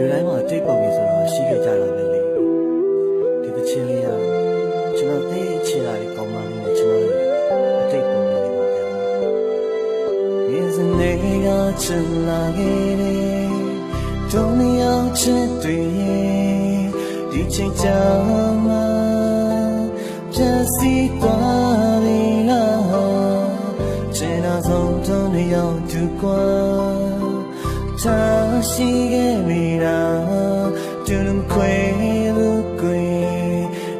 လူတိုင်းမှာအတိတ်ပုံကြီးဆိုတာရှိခဲ့ကြတာပဲလေဒီတစ်ချင်းလေးကကျွန်တော်သိချင်တာလေးကောင်းမှလည်းကျွန်တော်အတိတ်ပုံလေးပါဗျာဒီစနေကချင်လာခဲ့တယ်တုံးရောက်ချစ်တွေဒီချိန်ချာမှာပြည့်စည်သွားပြီလားကျွန်တော်ဆုံးတုံးရောက်သူကွာထားရှိခဲ့ပြီလားတူလုံးခွေလို့ကွေ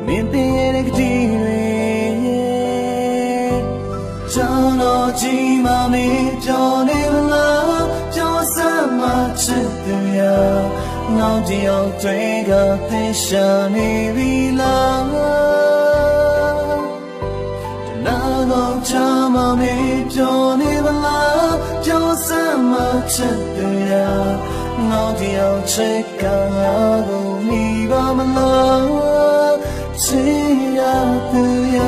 မင်းပြည့်တဲ့ကတိတွေကျွန်တော်ကြီးမမင်းပြောနေမလားပြောစမ်းမချစ်သူရနောက်တယောက်တွေကသိရှာနေပြီလားနာတော့ချမမင်းပြောနေမလားပြောစမ်းမချစ်သူရနောက်တယောက်တွေကကိုမိပါမလားချစ်ရသူရ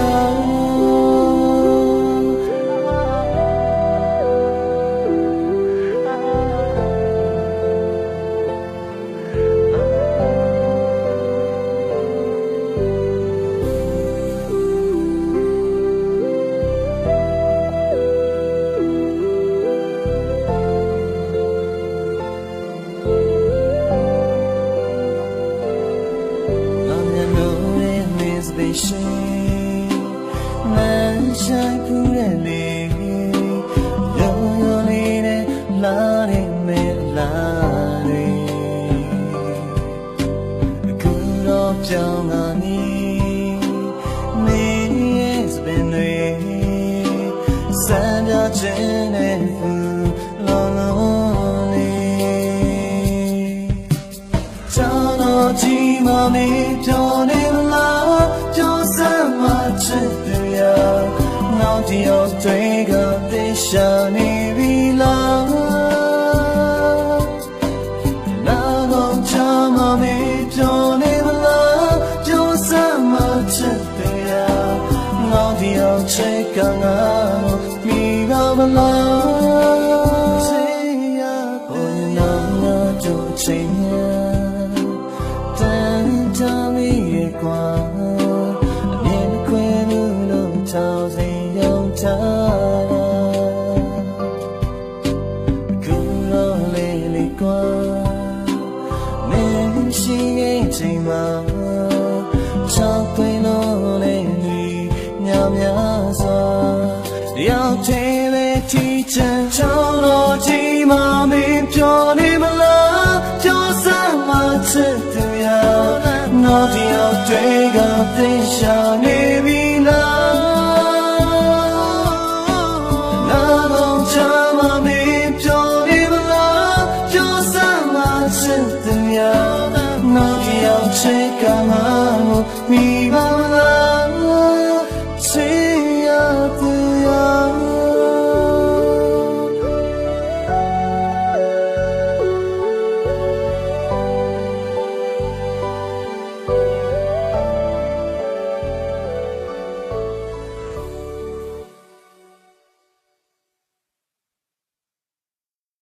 Man shine purely yo lene la me la re kudo pyanga ni me has been re san ya chin ne lo lo ni chano ji ma me pyo ne la pyo san ma chitနောက်တယောက်တွေကသိရှာနေပြီလားနာတော့ချမမေးပြောနေမလားပြောစမ်းမချစ်တယ်နောက်တယောက်တွေကငါမိပါမလားစေရကိုနာနာကြိုချင်တန်တမီကွာအမြင်ခွဲလို့ထောက်စေချိန်မှာချောက်သွင်းလို့လည်းညများစွာရောက်သေးတဲ့ทีချင်ချောင်းတော်ကြီးမှမင်းပြောနေမလားပြောစမ်းမချစ်သူရနောက်တယောက်တွေကသိရှာနေပြီလားနာတော့ချမမင်းပြောနေမလားပြောစမ်းမချစ်သူရနောက်တယောက်ချစ်ကမှမိပါမလား